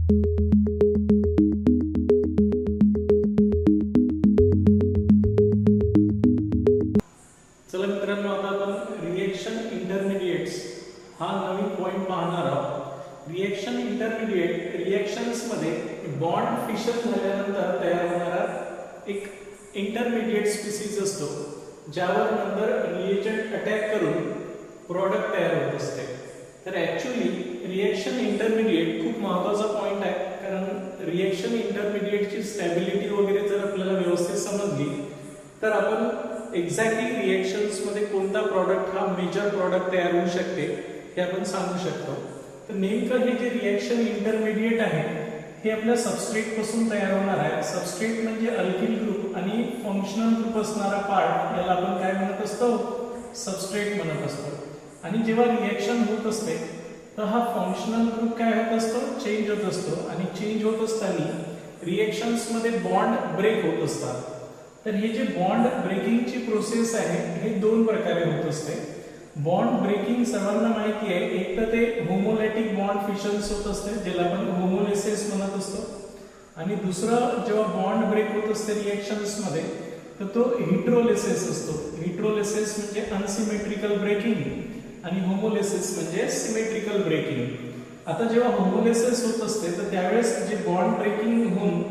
चला मित्रांनो, आता आपण रिएक्शन इंटरमिडिएट्स हा नवीन पॉइंट पाहणार आहोत. रिएक्शन इंटरमिडिएट रिएक्शन्स मध्ये बॉन्ड फिशन झाल्यानंतर तयार होणारा एक इंटरमिडिएट स्पीसीज असतो, ज्यावर नंतर रिएजंट अटॅक करून प्रॉडक्ट तयार होत असते. तर ऍक्च्युअली रिएक्शन इंटरमिडिएट खूप महत्त्वाचा पॉइंट आहे, कारण रिएक्शन इंटरमिडिएटची स्टॅबिलिटी वगैरे जर आपल्याला व्यवस्थित समजली तर आपण एक्झॅक्टली रिएक्शन्स मध्ये कोणता प्रॉडक्ट हा मेजर प्रॉडक्ट तयार होऊ शकते हे आपण सांगू शकतो. तर नेमकं हे जे रिएक्शन इंटरमिडिएट आहे हे आपल्या सबस्ट्रेट पासून तयार होणार आहे. सबस्ट्रेट म्हणजे अल्किल ग्रुप आणि फंक्शनल ग्रुप असणारा पार्ट, याला आपण काय म्हणत असतो? सबस्ट्रेट म्हणत असतो. आणि जेव्हा रिएक्शन होत असते तर हा फंक्शनल ग्रुप काय होत असतो? चेंज होत असतो. आणि चेंज होत असताना रिएक्शन्स मध्ये बॉन्ड ब्रेक होत असतात. तर हे जे बॉन्ड ब्रेकिंगची प्रोसेस आहे हे दोन प्रकारे होत असते. बॉन्ड ब्रेकिंग सर्वांना माहिती आहे, एक तर ते होमोलॅटिक बॉन्ड फिशन्स होत असते, ज्याला आपण होमोलिसिस म्हणत असतो. आणि दुसरं जेव्हा बॉन्ड ब्रेक होत असते रिएक्शन्स मध्ये तर तो हेटेरोलिसिस असतो. हेटेरोलिसिस म्हणजे अनसिमेट्रिकल ब्रेकिंग आणि होमोलिसिस म्हणजे सिमेट्रिकल ब्रेकिंग. आता जेव्हा होमोलिसिस होत असते तर त्यावेळेस जे बॉन्ड ब्रेकिंग होऊन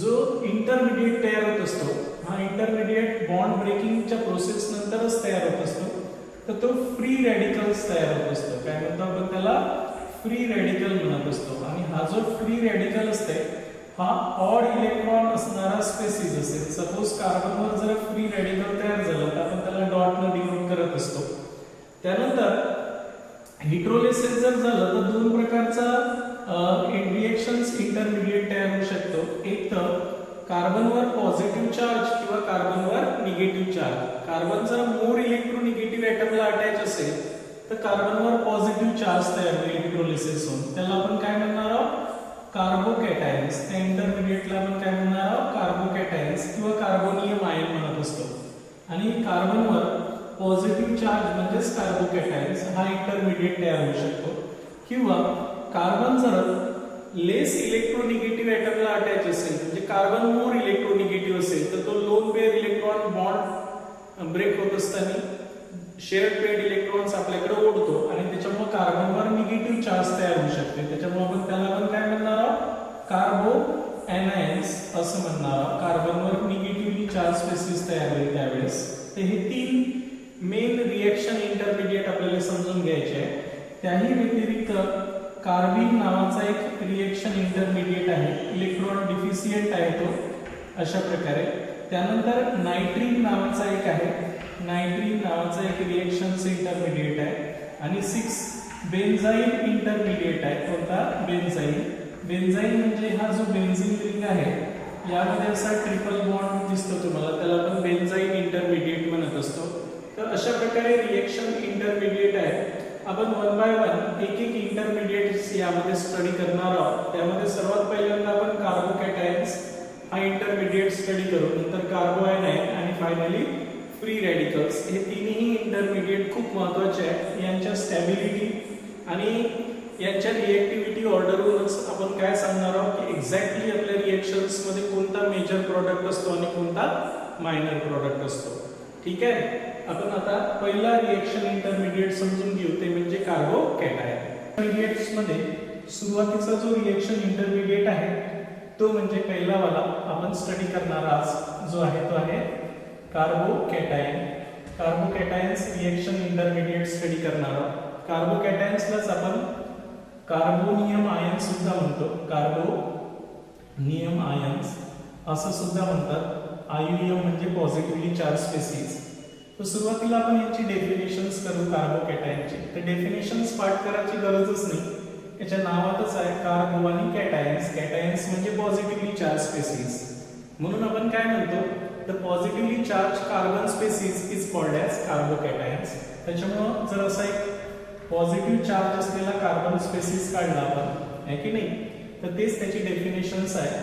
जो इंटरमिडिएट तयार होत असतो, हा इंटरमिडिएट बॉन्ड ब्रेकिंगच्या प्रोसेस नंतरच तयार होत असतो. तर तो फ्री रॅडिकल्स तयार होत असतो. काय म्हणतो आपण त्याला? फ्री रॅडिकल म्हणत असतो. आणि हा जो फ्री रॅडिकल असते हा ऑड इलेक्ट्रॉन असणारा स्पेसिस असेल. सपोज कार्बनवर जर फ्री रॅडिकल तयार झालं तर आपण त्याला डॉट न डिनोट करत असतो. त्यानंतर हेटेरोलिसिस जर झालं तर दोन प्रकारचा रिएक्शन्स इंटरमिडिएट तयार होऊ शकतो. एक तर कार्बनवर पॉझिटिव्ह चार्ज किंवा कार्बनवर निगेटिव्ह चार्ज. कार्बन जर मोर इलेक्ट्रोनिगेटिव्ह ॲटमला अटॅच असेल तर कार्बनवर पॉझिटिव्ह चार्ज तयार होईल हेटेरोलिसिस होऊन. त्याला आपण काय म्हणणार आहोत? कार्बोकॅटायन्स. त्या इंटरमिडिएटला आपण काय म्हणणार आहोत? कार्बोकॅटायन्स किंवा कार्बोनियम आयन म्हणत असतो. आणि कार्बनवर पॉझिटिव्ह चार्ज म्हणजेच कार्बोकॅटायन्स हा इंटरमिडिएट तयार होऊ शकतो. किंवा कार्बन जर लेस इलेक्ट्रोनिगेटिव्ह ॲटमला अटॅच असेल, म्हणजे कार्बन मोर इलेक्ट्रोनिगेटिव्ह असेल तर तो lone pair electron bond break होत असताना शेअर्ड पेअर्ड इलेक्ट्रॉन्स आपल्याकडे ओढतो आणि त्याच्यामुळे कार्बनवर निगेटिव्ह चार्ज तयार होऊ शकते. त्याच्यामुळे आपण त्याला पण काय म्हणणार आहोत? कार्बो एनायन्स असं म्हणणार आहोत. कार्बनवर निगेटिव्हली चार्ज स्पेसिस तयार होईल त्यावेळेस. तर हे तीन मेन रिएक्शन इंटरमिडिएट आपल्याला समजून घ्यायचे आहे. त्याही व्यतिरिक्त कार्बिन नावाचा एक रिएक्शन इंटरमिडिएट आहे, इलेक्ट्रॉन डिफिशियंट आहे तो, अशा प्रकारे. त्यानंतर नायट्रीन नावाचा एक आहे, नायट्रीन नावाचा एक रिएक्शन्स इंटरमिडिएट आहे. आणि 6 बेन्झाईन इंटरमिडिएट आहे. कोणता? बेन्झाईन. बेन्झाईन म्हणजे हा जो बेन्झीन रिंग आहे यामध्ये असा ट्रिपल बॉन्ड दिसतो तुम्हाला, त्याला आपण बेन्झाईन इंटरमिडिएट म्हणत असतो. तर अशा प्रकारे रिएक्शन इंटरमिडिएट आहे. आपण वन बाय वन एक एक इंटरमिडिएट्स यामध्ये स्टडी करणार आहोत. त्यामध्ये सर्वात पहिल्यांदा आपण कार्बोकॅटायन्स हा इंटरमिडिएट स्टडी करू, नंतर कार्बोआयनाइन आणि फायनली फ्री रॅडिकल्स. हे तिन्ही इंटरमिडिएट खूप महत्त्वाचे आहेत. यांच्या स्टॅबिलिटी आणि यांच्या रिएक्टिव्हिटी ऑर्डरवरूनच आपण काय सांगणार आहोत की एक्झॅक्टली आपल्या रिएक्शन्स मध्ये कोणता मेजर प्रॉडक्ट असतो आणि कोणता मायनर प्रॉडक्ट असतो. ठीक आहे. आपण आता पहिला रिएक्शन इंटरमिडिएट समजून घेऊ, ते म्हणजे कार्बोकॅटायन. इंटरमिडिएट्स मध्ये सुरुवातीचा जो रिएक्शन इंटरमिडिएट आहे तो म्हणजे पहिला वाला आपण स्टडी करणार आज जो आहे तो आहे कार्बोकॅटायन. कार्बोकॅटायन्स रिएक्शन इंटरमिडिएट स्टडी करणार आहोत. कार्बोकॅटायन्सलाच आपण कार्बोनियम आयन सुद्धा म्हणतो, कार्बोनियम आयन्स असं सुद्धा म्हणतात. आयुनियम म्हणजे पॉझिटिव्हली चार्ज स्पेसिस. तर सुरुवातीला आपण यांची डेफिनेशन्स करू कार्बोकॅटायनची. तर डेफिनेशन्स पाठ करायची गरजच नाही, याच्या नावातच आहे कार्बो आणि कॅटायन्स. कॅटायन्स म्हणजे पॉझिटिव्हली चार्ज स्पेसिस. म्हणून आपण काय म्हणतो? तर positively charge carbon species is called as carbocations. त्याच्यामुळं जर असा एक पॉझिटिव्ह चार्ज असलेला कार्बन स्पेसिस काढला आपण, आहे की नाही, तर तेच त्याची डेफिनेशन्स आहे.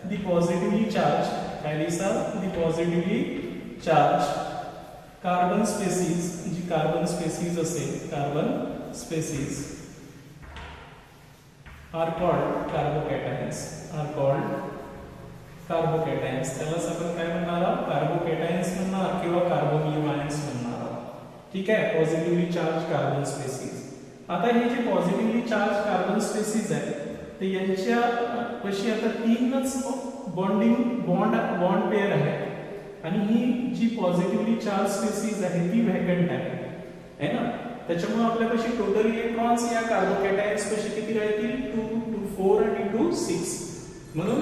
दी पॉझिटिव्हली चार्ज, काय दिसा? The positively charge carbon species, जी कार्बन स्पेसिस असेल, carbon species are called carbocations, are called carbocations. त्यालाच आपण काय म्हणणार आहोत, कार्बोकॅटायन्स म्हणणार किंवा कार्बोनियम आयन्स म्हणणार आहोत. ठीक आहे, पॉझिटिव्हली चार्ज कार्बन स्पेसिस. आता हे जे पॉझिटिव्हली चार्ज कार्बन स्पेसिस आहेत ते यांच्या पशी आता तीनच बॉन्ड पेअर आहे आणि ही जी पॉझिटिव्हली चार्ज स्पेसिस आहे ती व्हॅकंट आहे ना. त्याच्यामुळे आपल्यापाशी टोटल इलेक्ट्रॉन्स या कार्बोकॅटायन्स पाशी किती राहतील, 2, 2, 4 आणि 2, 6. म्हणून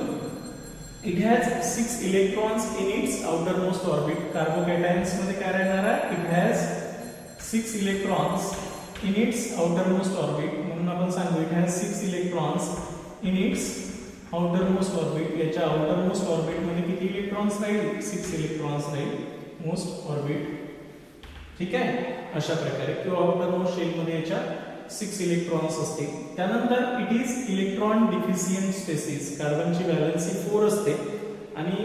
it has 6 electrons in its outermost orbit. Carbocations मध्ये काय राहणार आहे, it has 6 electrons in its outermost orbit. म्हणून आपण सांगू it has 6 electrons in its outermost orbit. याच्या आउटरमोस्ट ऑर्बिट मध्ये किती इलेक्ट्रॉन्स राहील, 6 इलेक्ट्रॉन्स राहील मोस्ट ऑर्बिट. ठीक आहे, अशा प्रकारे किंवा आउटरमोस्ट शेल मध्ये याच्या 6 इलेक्ट्रॉन्स असते. त्यानंतर it is electron deficient species. कार्बनची व्हॅलेन्सी 4 असते आणि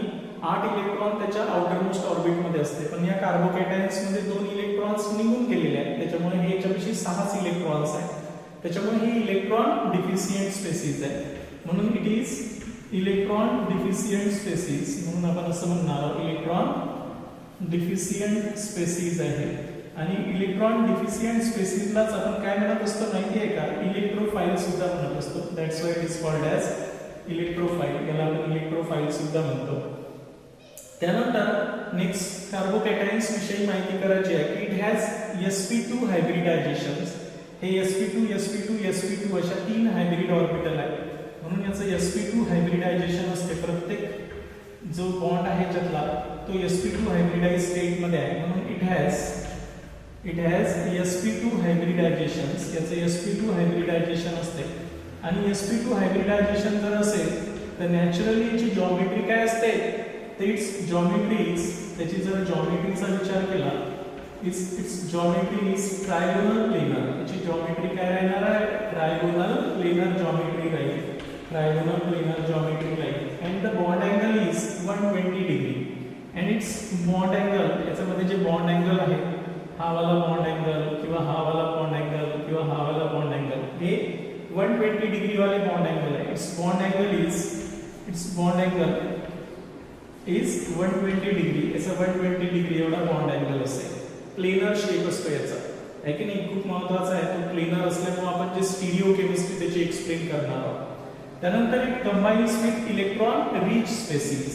8 इलेक्ट्रॉन त्याच्या आउटरमोस्ट ऑर्बिट मध्ये असते. पण या कार्बोकॅटायन्स मध्ये 2 इलेक्ट्रॉन्स निघून गेलेले आहेत, त्याच्यामुळे हे याच्यापाशी 6 इलेक्ट्रॉन्स आहेत. त्याच्यामुळे ही इलेक्ट्रॉन डिफिशियंट स्पेसिस आहे. म्हणून it is electron deficient spaces. म्हणून आपण असं म्हणणार आहोत इलेक्ट्रॉन डिफिशियंट स्पेसिस आहे. आणि इलेक्ट्रॉन डिफिशियंट स्पेसिसलाच आपण काय म्हणत असतो माहिती आहे का, इलेक्ट्रोफाइल सुद्धा म्हणत असतो. That's why it is called as electrophile. याला आपण इलेक्ट्रोफाइल सुद्धा म्हणतो. त्यानंतर नेक्स्ट कार्बोकॅटायन्स विषयी माहिती करायची आहे की इट हॅज sp2 हायब्रिडायझेशन्स. हे sp2 sp2 sp2 अशा 3 हायब्रिड ऑर्बिटल आहेत. म्हणून याचं sp2 हायब्रिडायझेशन असते. प्रत्येक जो बॉन्ड आहे ज्यातला तो sp2 हायब्रिडाइज स्टेट मध्ये आहे. म्हणून इट हॅज sp2 हायब्रिडायझेशन्स. याचं sp2 हायब्रिडायझेशन असते. आणि sp2 हायब्रिडायझेशन जर असेल तर नॅचरली याची जॉमेट्री काय असते, तर इट्स जॉमेट्री इज, त्याची जर जॉमेट्रीचा विचार केला, it's geometry is trigonal planar. याची जॉमेट्री काय राहणार आहे, ट्रायगोनल प्लेनर जॉमेट्री राहील. ट्रायगोनल प्लेनर जॉमेट्री राहील. And the bond angle is 120 degree. And it's bond angle, याच्यामध्ये जे बॉन्ड अँगल आहे, हा वाला बॉन्ड अँगल किंवा हा वाला बॉन्ड अँगल किंवा हा वाला बॉन्ड अँगल, हे 120 डिग्री वाले बॉन्ड अँगल आहे. It's bond angle is 120 degree. याचा 120 डिग्री एवढा बॉन्ड अँगल असेल. प्लेनर शेप असतो याचा, आहे की नाही, खूप महत्वाचा आहे. तो प्लेनर असल्यामुळे आपण जे स्टिरिओ केमिस्ट्री त्याची एक्सप्लेन करणार आहोत. त्यानंतर it combines with electron rich species.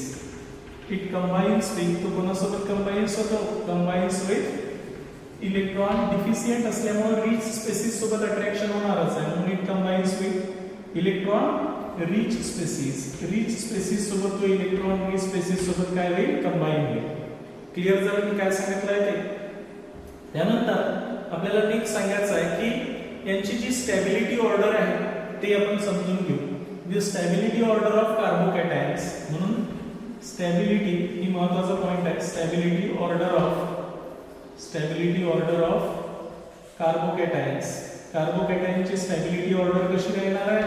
It combines with, तो कोणासोबत कंबाइन्स होतो, कंबाइन्स विथ इलेक्ट्रॉन डिफिशियंट असल्यामुळे रिच स्पेसिस सोबत अट्रॅक्शन होणारच आहे. म्हणून it combines with electron rich species. Rich species सोबत तो इलेक्ट्रॉन रिच स्पेसिस सोबत काय होईल, कंबाइन होईल. क्लिअर झालं मी काय सांगितलंय ते. त्यानंतर आपल्याला नेक्स्ट सांगायचं आहे की यांची जी स्टॅबिलिटी ऑर्डर आहे ते आपण समजून घेऊ. The stability order of carbocations. म्हणून स्टॅबिलिटी ही महत्वाचा पॉइंट आहे. Stability order of carbocations. कार्बोकॅटायन्सची स्टॅबिलिटी ऑर्डर कशी राहणार आहे,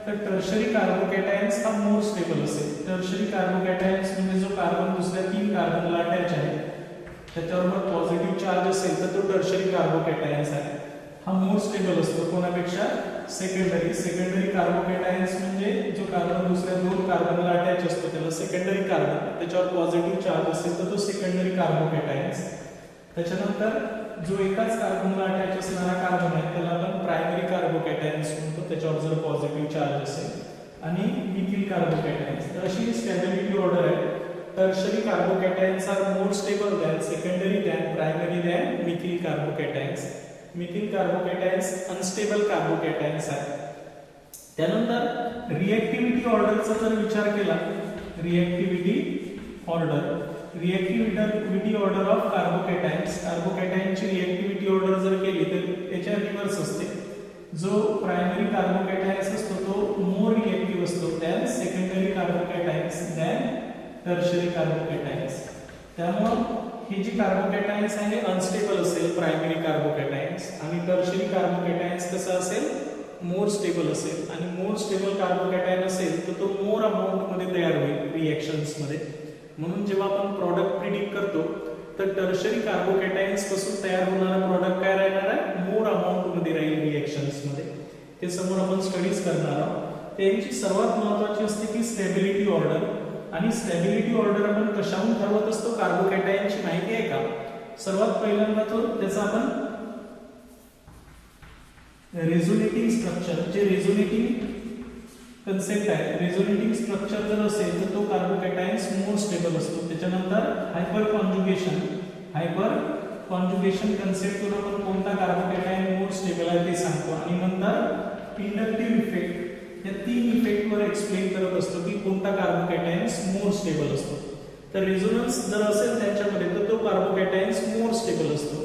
तर टर्शरी कार्बोकॅटायन्स हा मोर स्टेबल असेल. टर्शरी कार्बोकॅटायन्स म्हणजे जो कार्बन दुसऱ्या 3 कार्बनला अटॅच आहे त्याच्यावर पॉझिटिव्ह चार्ज असेल तर तो टर्शरी कार्बोकॅटायन्स आहे. हा मोर स्टेबल असतो कोणापेक्षा, सेकंडरी कार्बोकॅटायन्स म्हणजे जो कार्बन दुसऱ्या 2 कार्बनला अटॅच असतो त्याला सेकंडरी कार्बन, त्याच्यावर पॉझिटिव्ह चार्ज असेल तर तो सेकंडरी कार्बोकॅटायन्स. त्याच्यानंतर जो एकाच कार्बनला अटॅच असणारा कार्बन आहे त्याला आपण प्रायमरी कार्बोकॅटायन्स म्हणतो, त्याच्यावर जर पॉझिटिव्ह चार्ज असेल. आणि मिथिल कार्बोकॅटायन्स. तर अशी स्टॅबिलिटी ऑर्डर आहे. Tertiary carbocations are more stable than secondary than primary than methyl carbocations. Methyl carbocations unstable carbocations आहे. त्यानंतर रिएक्टिव्हिटी ऑर्डरचा जर विचार केला, रिएक्टिव्हिटी ऑर्डर ऑफ कार्बोकॅटायन्स. कार्बोकॅटायन्सची रिएक्टिव्हिटी ऑर्डर जर केली तर त्याच्या रिव्हर्स असते. जो प्रायमरी कार्बोकॅटायन्स असतो तो मोर रिएक्टिव्ह असतो दॅन सेकंडरी कार्बोकॅटायन्स दॅन टर्शरी कार्बोकॅटायन्स. त्यामुळे हे जे कार्बोकॅटायन्स आहे अनस्टेबल असेल प्रायमरी कार्बोकॅटायन्स, आणि टर्शरी कार्बोकॅटायन्स कसं असेल, मोर स्टेबल असेल. आणि मोर स्टेबल कार्बोकॅटायन असेल तर तो मोर अमाउंट मध्ये तयार होईल रिएक्शन्स मध्ये. म्हणून जेव्हा आपण प्रॉडक्ट प्रिडिक्ट करतो तर टर्शरी कार्बोकॅटायन्स पासून तयार होणारा प्रॉडक्ट काय राहणार आहे, मोर अमाउंट मध्ये राहील रिएक्शन्स मध्ये. ते समोर आपण स्टडीज करणार आहोत. त्यांची सर्वात महत्त्वाची असते की स्टॅबिलिटी ऑर्डर. आणि स्टॅबिलिटी ऑर्डर आपण कशाहून ठरवत असतो? कार्बोकॅटायनची माहिती आहे का? सर्वात पहिल्यांदा तो त्याचा आपण रेझोनेटिंग स्ट्रक्चर, जे रेझोनेटिंग कन्सेप्ट आहे, रेझोनेटिंग स्ट्रक्चर जर असेल तर तो कार्बोकॅटायन्स मोर स्टेबल असतो. त्याच्यानंतर हायपर कॉन्जुगेशन कन्सेप्टवर आपण कोणता कार्बोकॅटायन मोर स्टेबल आहे ते सांगतो. आणि नंतर इंडक्टिव्ह इफेक्ट, या तीन इफेक्टवर एक्सप्लेन करत असतो की कोणता कार्बोकॅटायन्स मोर स्टेबल असतो. तर रेझोनन्स जर असेल त्यांच्यामध्ये तर तो कार्बोकॅटायन्स मोर स्टेबल असतो.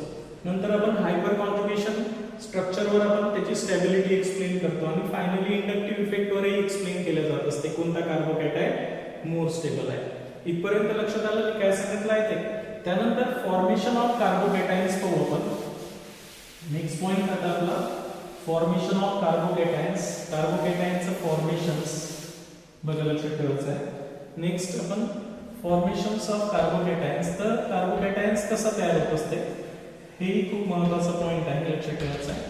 नंतर आपण हायपर कॉन्जुगेशन स्ट्रक्चरवर आपण त्याची स्टॅबिलिटी एक्सप्लेन करतो. आणि फायनली इंडक्टिव्ह इफेक्टवरही एक्सप्लेन केलं जात असते कोणता कार्बोकॅटायन मोर स्टेबल आहे. इथपर्यंत लक्षात आलं की काय सांगितलं आहे ते. त्यानंतर फॉर्मेशन ऑफ कार्बोकॅटायन्स पाहू आपण. नेक्स्ट पॉइंट आता आपला फॉर्मेशन ऑफ कार्बोकॅटायन्स, कार्बोकॅटायनचं फॉर्मेशन्स बघा लक्षात ठेवायचं आहे. नेक्स्ट आपण फॉर्मेशन्स ऑफ कार्बोकॅटायन्स, तर कार्बोकॅटायन्स कसा तयार होत असते हेही खूप महत्त्वाचा पॉइंट आहे, लक्षात ठेवायचा आहे.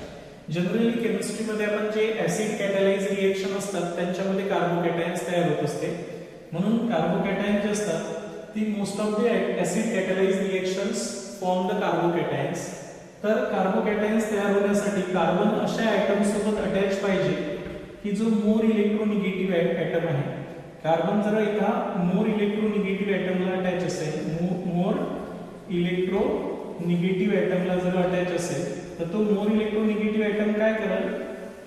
जनरली केमिस्ट्रीमध्ये आपण जे ऍसिड कॅटलाइज रिएक्शन असतात त्यांच्यामध्ये कार्बोकॅटायन्स तयार होत असते. म्हणून कार्बोकॅटायन जे असतात ती most of the acid catalyse reactions form the carbocations. तर कार्बोकॅटायन्स तयार होण्यासाठी कार्बन अशा ऍटम सोबत अटॅच पाहिजे की जो मोर इलेक्ट्रोनिगेटिव्ह ऍटम आहे. कार्बन जर एका मोर इलेक्ट्रोनिगेटिव्ह ऍटमला अटॅच असेल, मोर इलेक्ट्रोनिगेटिव्ह ऍटमला जर अटॅच असेल तर तो मोर इलेक्ट्रोनिगेटिव्ह ऍटम काय करेल?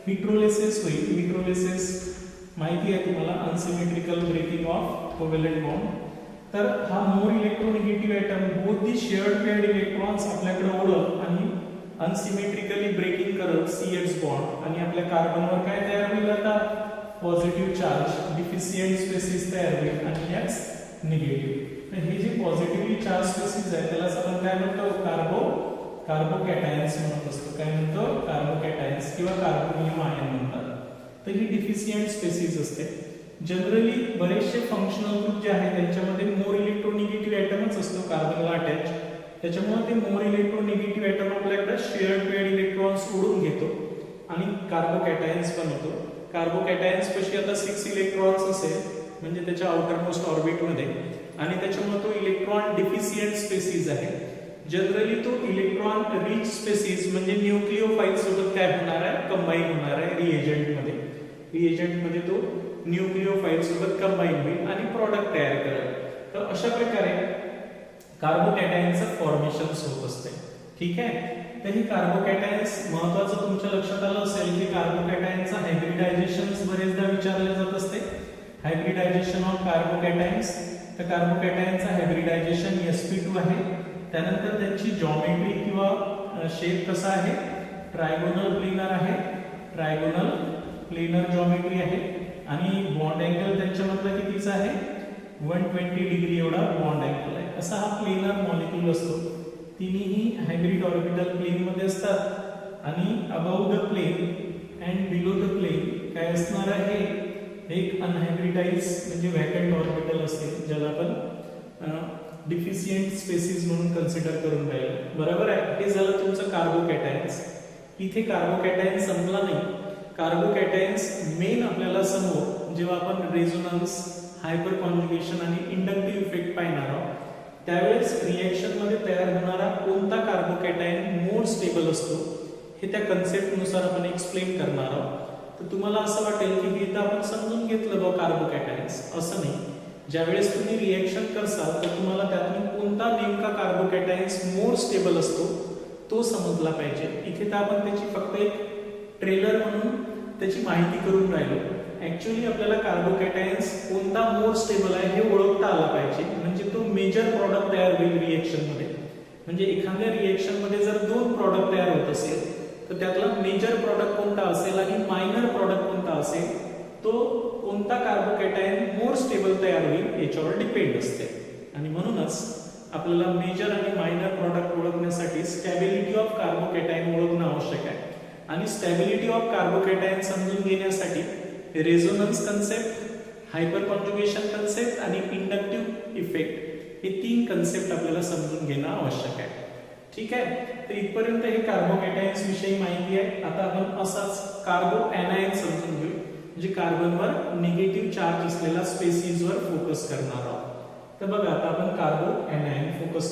इलेक्ट्रोलिसिस होईल. इलेक्ट्रोलिसिस माहिती आहे तुम्हाला, unsymmetrical breaking of covalent bond. तर हा more electronegative atom both the shared paired electrons आपल्याकडे ओढल आणि अनसिमेट्रिकली ब्रेकिंग करत CH बॉन्ड. आणि आपल्या कार्बनवर काय तयार होईल? आता पॉझिटिव्ह चार्ज, डिफिशियंट स्पेसिस तयार होईल आणि X निगेटिव्ह. तर हे जे पॉझिटिव्हली चार्ज स्पेसिस आहे त्याला आपण काय म्हणतो? कार्बोकॅटायन्स म्हणत असतो. काय म्हणतो? कार्बोकॅटायन्स किंवा कार्बोनियम आयन म्हणतात. तर ही डिफिशियंट स्पेसिस असते. जनरली बरेचसे फंक्शनल ग्रुप जे आहेत त्यांच्यामध्ये मोर इलेक्ट्रोनिगेटिव्ह ऍटमच असतो कार्बनला अटॅच. त्याच्यामुळे ते मोर इलेक्ट्रोनिगेटिव्ह ऍटम आपल्याकडे शेअर्ड पेअर्ड इलेक्ट्रॉन्स ओढून घेतो आणि कार्बोकॅटायन्स बनवतो. कार्बोकॅटायन्स पेशी आता 6 इलेक्ट्रॉन्स असेल म्हणजे त्याच्या आउटर मोस्ट ऑर्बिटमध्ये, आणि त्याच्यामुळे तो इलेक्ट्रॉन डिफिशियंट स्पेसिस आहे. जनरली तो इलेक्ट्रॉन रिच स्पेसिस म्हणजे न्यूक्लिओफाइल सोबत काय होणार आहे? कंबाईन होणार आहे रिएजंटमध्ये. रिएजंटमध्ये तो न्यूक्लिओफाइल सोबत कंबाईन होईल आणि प्रॉडक्ट तयार करेल. तर अशा प्रकारे कार्बोकॅटायनचं फॉर्मेशन्स होत असते. ठीक आहे. तर ही कार्बोकॅटायन्स महत्त्वाचं तुमच्या लक्षात आलं असेल की कार्बोकॅटायनचं हायब्रिडायझेशन बरेचदा विचारले जात असते. हायब्रिडायझेशन ऑफ कार्बोकॅटायन्स, तर कार्बोकॅटायनचं हायब्रिडायझेशन sp2 आहे. त्यानंतर त्यांची जॉमेट्री किंवा शेप कसा आहे? ट्रायगोनल प्लेनर आहे. ट्रायगोनल प्लेनर जॉमेट्री आहे. आणि बॉन्ड अँगल त्यांच्यामधला कितीचा आहे? 120 डिग्री एवढा बॉन्ड अँगल आहे. असा हा प्लेनर मॉलिक्यूल असतो. तिन्ही हायब्रिड ऑर्बिटल प्लेन मध्ये असतात आणि above the plane and below the plane काय असणार आहे? एक अनहायब्रिडाइज म्हणजे व्हॅकंट ऑर्बिटल असेल, ज्याला आपण डिफिशियंट स्पेसिस म्हणून कन्सिडर करून राहिलो. बरोबर आहे. हे झालं तुमचं कार्बोकॅटायन्स. इथे कार्बोकॅटायन्स संपला नाही. कार्बोकॅटायन्स मेन आपल्याला समोर जेव्हा आपण रेझोनन्स, हायपर कॉन्जुगेशन आणि इंडक्टिव्ह इफेक्ट पाहणार आहोत त्यावेळेस रिएक्शन मध्ये तयार होणारा कोणता कार्बोकॅटायन मोर स्टेबल असतो हे त्या कन्सेप्टनुसार आपण एक्सप्लेन करणार आहोत. तर तुम्हाला असं वाटेल की हे तर आपण समजून घेतलं बघ कार्बोकॅटायन्स. असं नाही. ज्यावेळेस तुम्ही रिएक्शन करसाल तर तुम्हाला त्यातून कोणता नेमका कार्बोकॅटायन्स मोर स्टेबल असतो तो समजला पाहिजे. इथे तर आपण त्याची फक्त एक ट्रेलर म्हणून त्याची माहिती करून राहिलो. ऍक्च्युअली आपल्याला कार्बोकॅटायन्स कोणता मोर स्टेबल आहे हे ओळखता आला पाहिजे. म्हणजे तो मेजर प्रॉडक्ट तयार होईल रिएक्शन मध्ये. म्हणजे एखाद्या रिएक्शन मध्ये जर 2 प्रॉडक्ट तयार होत असेल तर त्यातला मेजर प्रॉडक्ट कोणता असेल आणि मायनर प्रॉडक्ट कोणता असेल, तो कोणता कार्बोकॅटायन मोर स्टेबल तयार होईल याच्यावर डिपेंड असते. आणि म्हणूनच आपल्याला मेजर आणि मायनर प्रॉडक्ट ओळखण्यासाठी स्टॅबिलिटी ऑफ कार्बोकॅटायन ओळखणं आवश्यक आहे. आणि स्टॅबिलिटी ऑफ कार्बोकॅटायन समजून घेण्यासाठी resonance concept, hyper conjugation concept आणि इंडक्टिव्ह इफेक्ट हे 3 कन्सेप्ट आपल्याला समजून घेणं आवश्यक आहे. ठीक आहे. तर इथपर्यंत हे कार्बोकॅटायन्स विषयी माहिती आहे. आता आपण असाच कार्बो एनायन समजून घेऊ. म्हणजे कार्बनवर निगेटिव्ह चार्ज असलेला स्पेसिसवर फोकस करणार आहोत. तर बघा आता आपण कार्बो एनायन फोकस